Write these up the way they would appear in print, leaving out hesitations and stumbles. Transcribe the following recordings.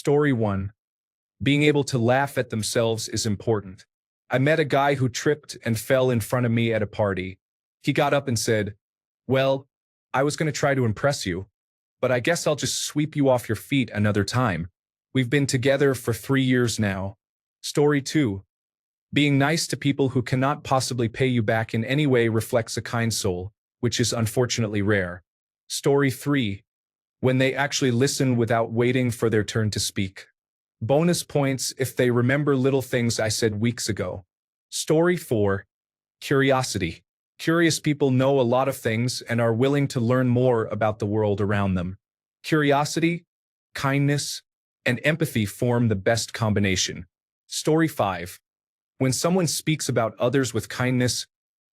Story 1. Being able to laugh at themselves is important. I met a guy who tripped and fell in front of me at a party. He got up and said, "Well, I was going to try to impress you, but I guess I'll just sweep you off your feet another time. We've been together for 3 years now." Story 2. Being nice to people who cannot possibly pay you back in any way reflects a kind soul, which is unfortunately rare. Story 3. When they actually listen without waiting for their turn to speak. Bonus points if they remember little things I said weeks ago. Story 4. Curiosity. Curious people know a lot of things and are willing to learn more about the world around them. Curiosity, kindness, and empathy form the best combination. Story 5. When someone speaks about others with kindness,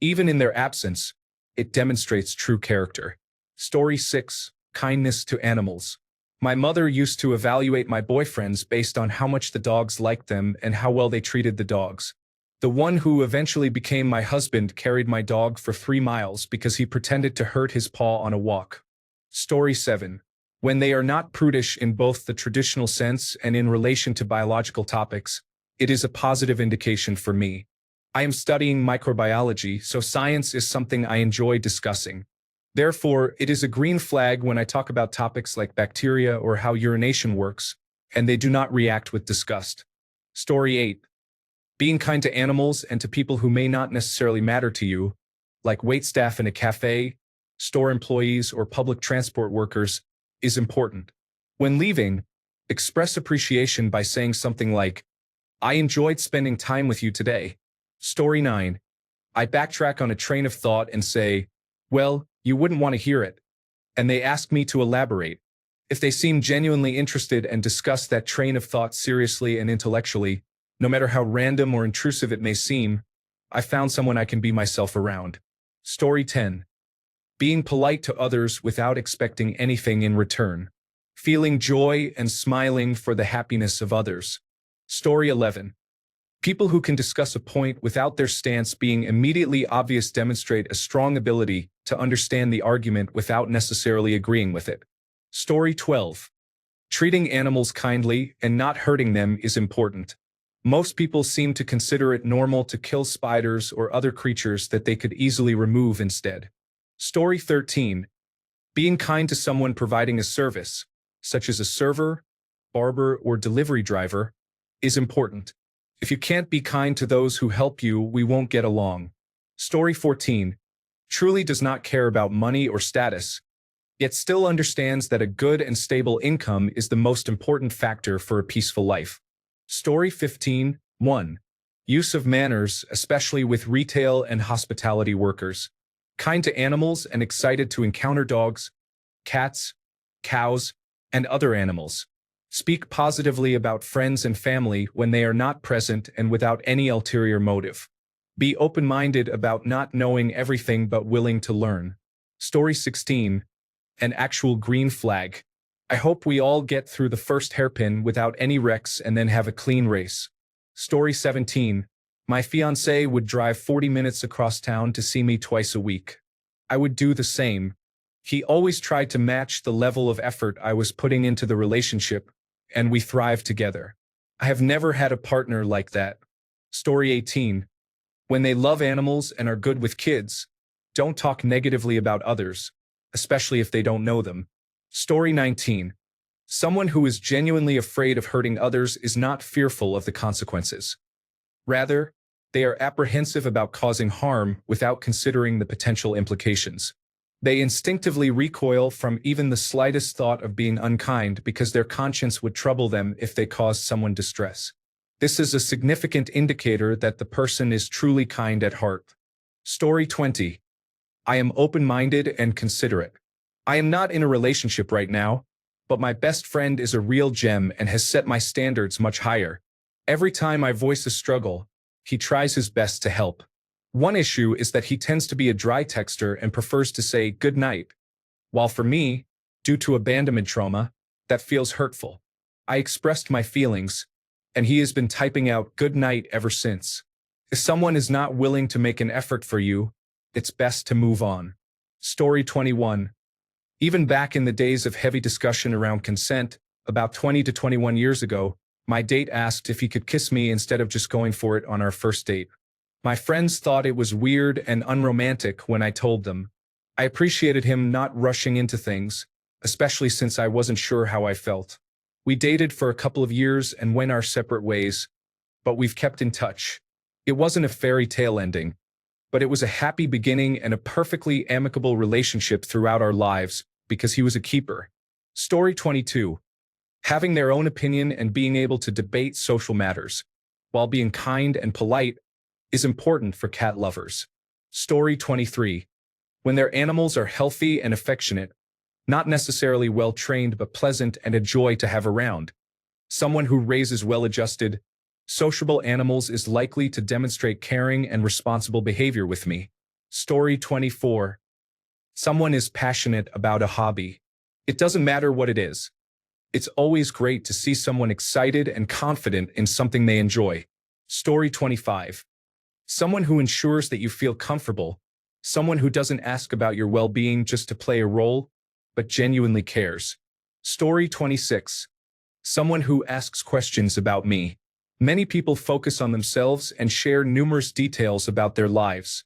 even in their absence, it demonstrates true character. Story 6. Kindness to animals. My mother used to evaluate my boyfriends based on how much the dogs liked them and how well they treated the dogs. The one who eventually became my husband carried my dog for 3 miles because he pretended to hurt his paw on a walk. Story 7. When they are not prudish in both the traditional sense and in relation to biological topics, it is a positive indication for me. I am studying microbiology, so science is something I enjoy discussing. Therefore, it is a green flag when I talk about topics like bacteria or how urination works, and they do not react with disgust. Story 8. Being kind to animals and to people who may not necessarily matter to you, like waitstaff in a cafe, store employees, or public transport workers, is important. When leaving, express appreciation by saying something like, "I enjoyed spending time with you today." Story 9. I backtrack on a train of thought and say, "Well, you wouldn't want to hear it," and they ask me to elaborate. If they seem genuinely interested and discuss that train of thought seriously and intellectually, no matter how random or intrusive it may seem, I found someone I can be myself around. Story 10. Being polite to others without expecting anything in return. Feeling joy and smiling for the happiness of others. Story 11. People who can discuss a point without their stance being immediately obvious demonstrate a strong ability to understand the argument without necessarily agreeing with it. Story 12. Treating animals kindly and not hurting them is important. Most people seem to consider it normal to kill spiders or other creatures that they could easily remove instead. Story 13. Being kind to someone providing a service, such as a server, barber, or delivery driver, is important. If you can't be kind to those who help you, we won't get along. Story 14. Truly does not care about money or status, yet still understands that a good and stable income is the most important factor for a peaceful life. Story 15. 1. Use of manners, especially with retail and hospitality workers. Kind to animals and excited to encounter dogs, cats, cows, and other animals. Speak positively about friends and family when they are not present and without any ulterior motive. Be open-minded about not knowing everything but willing to learn. Story 16. An actual green flag. I hope we all get through the first hairpin without any wrecks and then have a clean race. Story 17. My fiancé would drive 40 minutes across town to see me twice a week. I would do the same. He always tried to match the level of effort I was putting into the relationship, and we thrive together. I have never had a partner like that. Story 18. When they love animals and are good with kids, don't talk negatively about others, especially if they don't know them. Story 19. Someone who is genuinely afraid of hurting others is not fearful of the consequences. Rather, they are apprehensive about causing harm without considering the potential implications. They instinctively recoil from even the slightest thought of being unkind because their conscience would trouble them if they caused someone distress. This is a significant indicator that the person is truly kind at heart. Story 20. I am open-minded and considerate. I am not in a relationship right now, but my best friend is a real gem and has set my standards much higher. Every time I voice a struggle, he tries his best to help. One issue is that he tends to be a dry texter and prefers to say good night, while for me, due to abandonment trauma, that feels hurtful. I expressed my feelings, and he has been typing out good night ever since. If someone is not willing to make an effort for you, it's best to move on. Story 21. Even back in the days of heavy discussion around consent, About 20 to 21 years ago, my date asked if he could kiss me instead of just going for it on our first date. My friends thought it was weird and unromantic when I told them. I appreciated him not rushing into things, especially since I wasn't sure how I felt. We dated for a couple of years and went our separate ways, but we've kept in touch. It wasn't a fairy tale ending, but it was a happy beginning and a perfectly amicable relationship throughout our lives because he was a keeper. Story 22. Having their own opinion and being able to debate social matters, while being kind and polite, is important for cat lovers. Story 23. When their animals are healthy and affectionate, not necessarily well-trained but pleasant and a joy to have around. Someone who raises well-adjusted, sociable animals is likely to demonstrate caring and responsible behavior with me. Story 24. Someone is passionate about a hobby. It doesn't matter what it is. It's always great to see someone excited and confident in something they enjoy. Story 25. Someone who ensures that you feel comfortable. Someone who doesn't ask about your well-being just to play a role, but genuinely cares. Story 26. Someone who asks questions about me. Many people focus on themselves and share numerous details about their lives,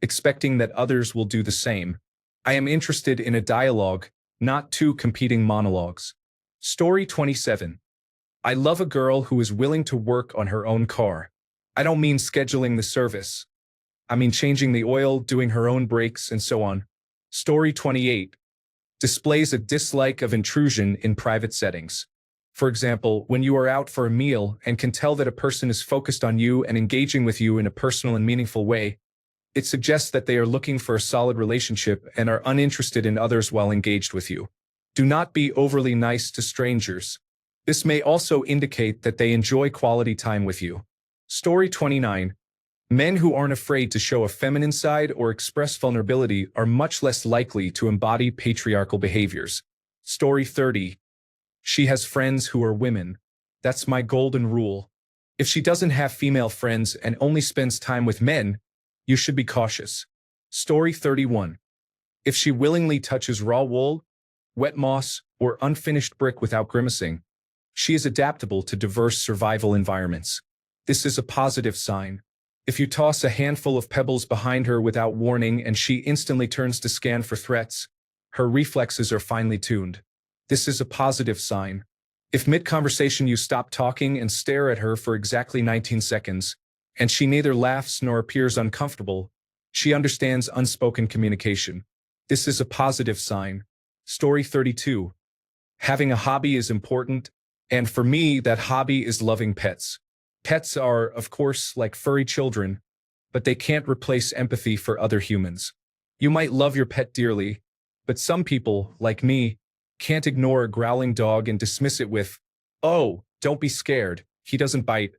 expecting that others will do the same. I am interested in a dialogue, not two competing monologues. Story 27. I love a girl who is willing to work on her own car. I don't mean scheduling the service. I mean changing the oil, doing her own brakes, and so on. Story 28. Displays a dislike of intrusion in private settings. For example, when you are out for a meal and can tell that a person is focused on you and engaging with you in a personal and meaningful way, it suggests that they are looking for a solid relationship and are uninterested in others while engaged with you. Do not be overly nice to strangers. This may also indicate that they enjoy quality time with you. Story 29. Men who aren't afraid to show a feminine side or express vulnerability are much less likely to embody patriarchal behaviors. Story 30. She has friends who are women. That's my golden rule. If she doesn't have female friends and only spends time with men, you should be cautious. Story 31. If she willingly touches raw wool, wet moss, or unfinished brick without grimacing, she is adaptable to diverse survival environments. This is a positive sign. If you toss a handful of pebbles behind her without warning and she instantly turns to scan for threats, her reflexes are finely tuned. This is a positive sign. If mid-conversation you stop talking and stare at her for exactly 19 seconds, and she neither laughs nor appears uncomfortable, she understands unspoken communication. This is a positive sign. Story 32. Having a hobby is important, and for me, that hobby is loving pets. Pets are, of course, like furry children, but they can't replace empathy for other humans. You might love your pet dearly, but some people, like me, can't ignore a growling dog and dismiss it with, "Oh, don't be scared, he doesn't bite,"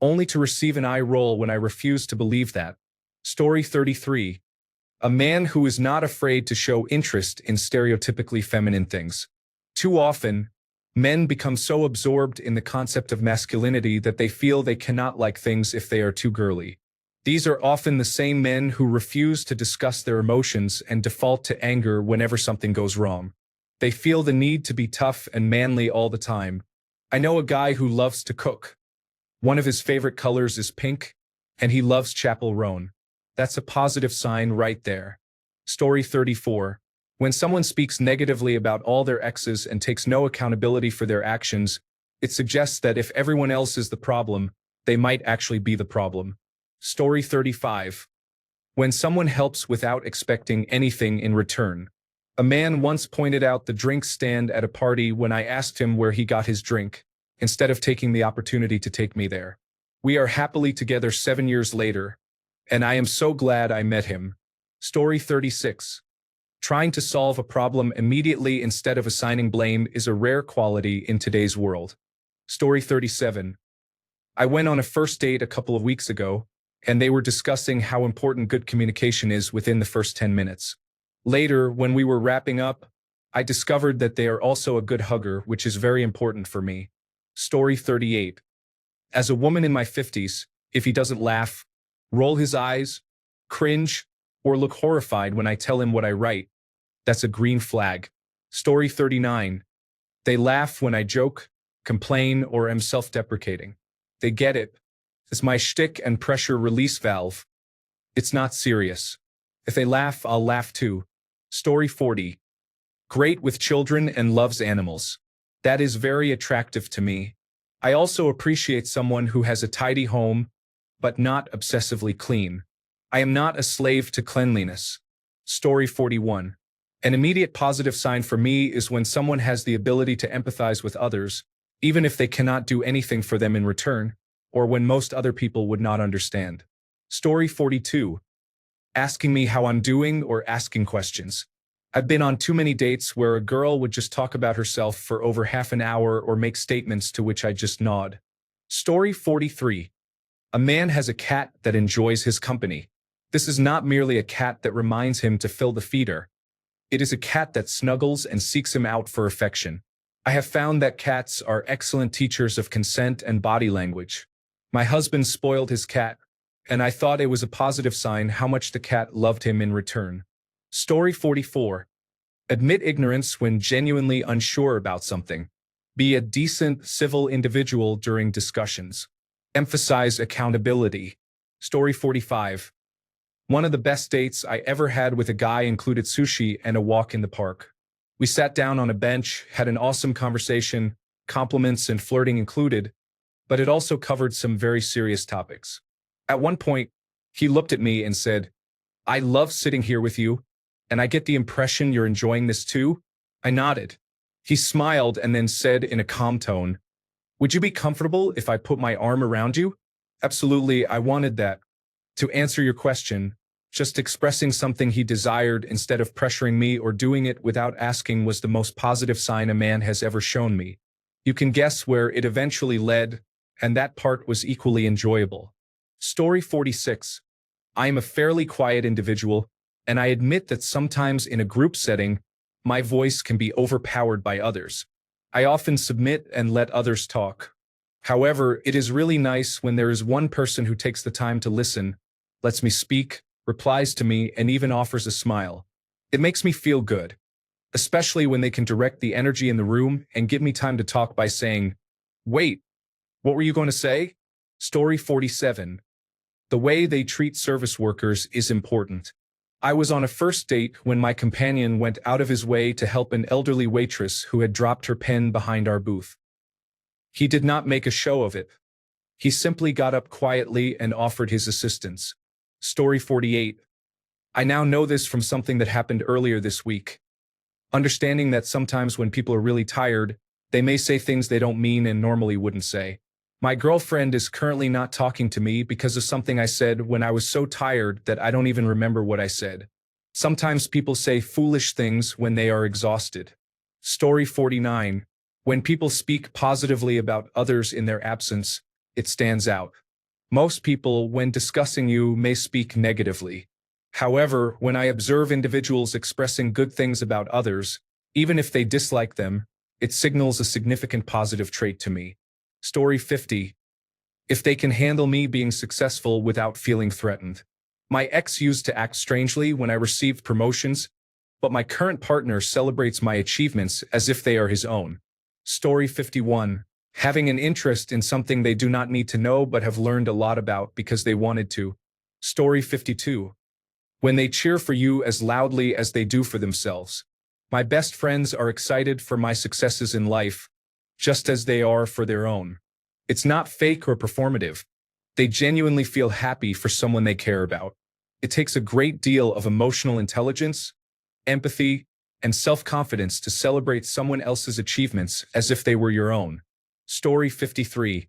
only to receive an eye roll when I refuse to believe that. Story 33. A man who is not afraid to show interest in stereotypically feminine things. Too often, men become so absorbed in the concept of masculinity that they feel they cannot like things if they are too girly. These are often the same men who refuse to discuss their emotions and default to anger whenever something goes wrong. They feel the need to be tough and manly all the time. I know a guy who loves to cook. One of his favorite colors is pink, and he loves Chapel Roan. That's a positive sign right there. Story 34. When someone speaks negatively about all their exes and takes no accountability for their actions, it suggests that if everyone else is the problem, they might actually be the problem. Story 35. When someone helps without expecting anything in return. A man once pointed out the drink stand at a party when I asked him where he got his drink, instead of taking the opportunity to take me there. We are happily together 7 years later, and I am so glad I met him. Story 36. Trying to solve a problem immediately instead of assigning blame is a rare quality in today's world. Story 37. I went on a first date a couple of weeks ago, and they were discussing how important good communication is within the first 10 minutes. Later, when we were wrapping up, I discovered that they are also a good hugger, which is very important for me. Story 38. As a woman in my 50s, if he doesn't laugh, roll his eyes, cringe, or look horrified when I tell him what I write, that's a green flag. Story 39. They laugh when I joke, complain, or am self-deprecating. They get it. It's my shtick and pressure release valve. It's not serious. If they laugh, I'll laugh too. Story 40. Great with children and loves animals. That is very attractive to me. I also appreciate someone who has a tidy home, but not obsessively clean. I am not a slave to cleanliness. Story 41. An immediate positive sign for me is when someone has the ability to empathize with others, even if they cannot do anything for them in return, or when most other people would not understand. Story 42. Asking me how I'm doing or asking questions. I've been on too many dates where a girl would just talk about herself for over half an hour or make statements to which I just nod. Story 43. A man has a cat that enjoys his company. This is not merely a cat that reminds him to fill the feeder. It is a cat that snuggles and seeks him out for affection. I have found that cats are excellent teachers of consent and body language. My husband spoiled his cat, and I thought it was a positive sign how much the cat loved him in return. Story 44. Admit ignorance when genuinely unsure about something. Be a decent, civil individual during discussions. Emphasize accountability. Story 45. One of the best dates I ever had with a guy included sushi and a walk in the park. We sat down on a bench, had an awesome conversation, compliments and flirting included, but it also covered some very serious topics. At one point, he looked at me and said, "I love sitting here with you, and I get the impression you're enjoying this too?" I nodded. He smiled and then said in a calm tone, "Would you be comfortable if I put my arm around you?" Absolutely, I wanted that. To answer your question, just expressing something he desired instead of pressuring me or doing it without asking was the most positive sign a man has ever shown me. You can guess where it eventually led, and that part was equally enjoyable. Story 46. I am a fairly quiet individual, and I admit that sometimes in a group setting, my voice can be overpowered by others. I often submit and let others talk. However, it is really nice when there is one person who takes the time to listen, lets me speak, replies to me, and even offers a smile. It makes me feel good, especially when they can direct the energy in the room and give me time to talk by saying, "Wait, what were you going to say?" Story 47. The way they treat service workers is important. I was on a first date when my companion went out of his way to help an elderly waitress who had dropped her pen behind our booth. He did not make a show of it. He simply got up quietly and offered his assistance. Story 48. I now know this from something that happened earlier this week. Understanding that sometimes when people are really tired, they may say things they don't mean and normally wouldn't say. My girlfriend is currently not talking to me because of something I said when I was so tired that I don't even remember what I said. Sometimes people say foolish things when they are exhausted. Story 49. When people speak positively about others in their absence, it stands out. Most people, when discussing you, may speak negatively. However, when I observe individuals expressing good things about others, even if they dislike them, it signals a significant positive trait to me. Story 50. If they can handle me being successful without feeling threatened. My ex used to act strangely when I received promotions, but my current partner celebrates my achievements as if they are his own. Story 51. Having an interest in something they do not need to know but have learned a lot about because they wanted to. Story 52. When they cheer for you as loudly as they do for themselves. My best friends are excited for my successes in life, just as they are for their own. It's not fake or performative. They genuinely feel happy for someone they care about. It takes a great deal of emotional intelligence, empathy, and self-confidence to celebrate someone else's achievements as if they were your own. Story 53.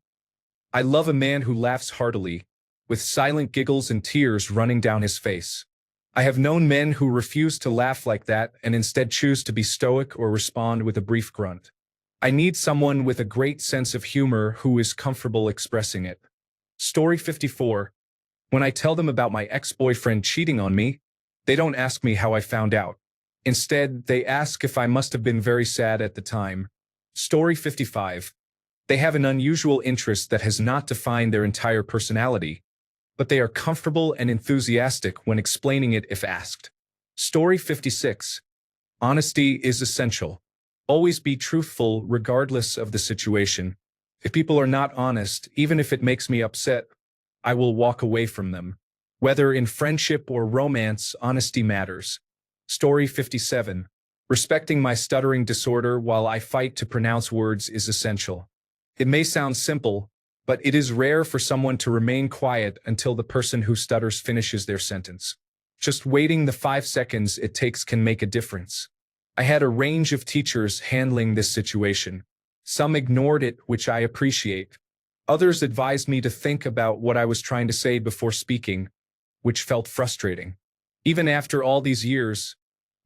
I love a man who laughs heartily, with silent giggles and tears running down his face. I have known men who refuse to laugh like that and instead choose to be stoic or respond with a brief grunt. I need someone with a great sense of humor who is comfortable expressing it. Story 54. When I tell them about my ex-boyfriend cheating on me, they don't ask me how I found out. Instead, they ask if I must have been very sad at the time. Story 55. They have an unusual interest that has not defined their entire personality, but they are comfortable and enthusiastic when explaining it if asked. Story 56. Honesty is essential. Always be truthful regardless of the situation. If people are not honest, even if it makes me upset, I will walk away from them. Whether in friendship or romance, honesty matters. Story 57. Respecting my stuttering disorder while I fight to pronounce words is essential. It may sound simple, but it is rare for someone to remain quiet until the person who stutters finishes their sentence. Just waiting the 5 seconds it takes can make a difference. I had a range of teachers handling this situation. Some ignored it, which I appreciate. Others advised me to think about what I was trying to say before speaking, which felt frustrating. Even after all these years,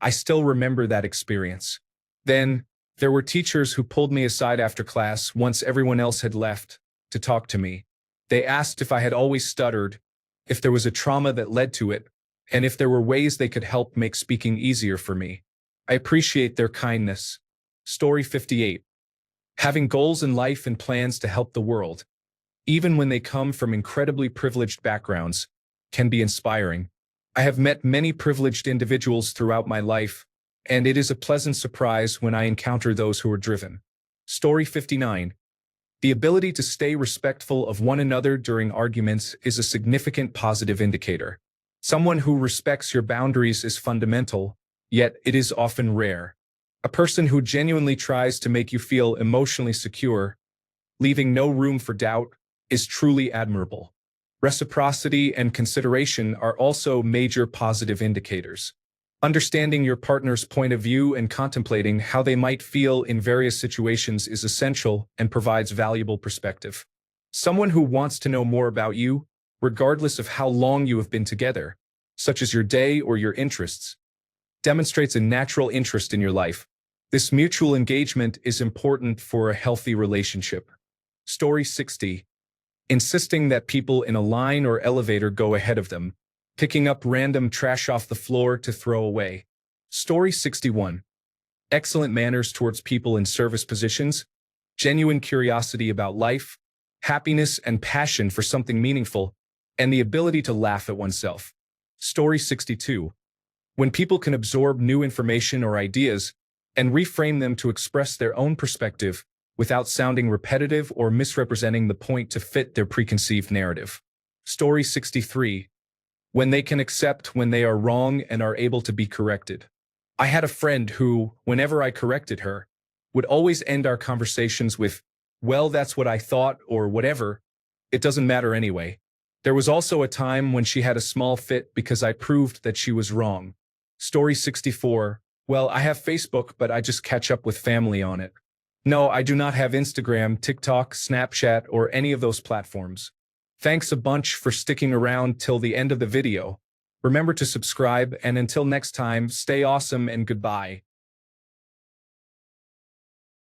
I still remember that experience. Then, there were teachers who pulled me aside after class once everyone else had left to talk to me. They asked if I had always stuttered, if there was a trauma that led to it, and if there were ways they could help make speaking easier for me. I appreciate their kindness. Story 58. Having goals in life and plans to help the world, even when they come from incredibly privileged backgrounds, can be inspiring. I have met many privileged individuals throughout my life, and it is a pleasant surprise when I encounter those who are driven. Story 59. The ability to stay respectful of one another during arguments is a significant positive indicator. Someone who respects your boundaries is fundamental, yet it is often rare. A person who genuinely tries to make you feel emotionally secure, leaving no room for doubt, is truly admirable. Reciprocity and consideration are also major positive indicators. Understanding your partner's point of view and contemplating how they might feel in various situations is essential and provides valuable perspective. Someone who wants to know more about you, regardless of how long you have been together, such as your day or your interests, demonstrates a natural interest in your life. This mutual engagement is important for a healthy relationship. Story 60. Insisting that people in a line or elevator go ahead of them, picking up random trash off the floor to throw away. Story 61. Excellent manners towards people in service positions, genuine curiosity about life, happiness and passion for something meaningful, and the ability to laugh at oneself. Story 62. When people can absorb new information or ideas and reframe them to express their own perspective without sounding repetitive or misrepresenting the point to fit their preconceived narrative. Story 63. When they can accept when they are wrong and are able to be corrected. I had a friend who, whenever I corrected her, would always end our conversations with, "Well, that's what I thought," or whatever. "It doesn't matter anyway." There was also a time when she had a small fit because I proved that she was wrong. Story 64. Well, I have Facebook, but I just catch up with family on it. No, I do not have Instagram, TikTok, Snapchat, or any of those platforms. Thanks a bunch for sticking around till the end of the video. Remember to subscribe, and until next time, stay awesome and goodbye.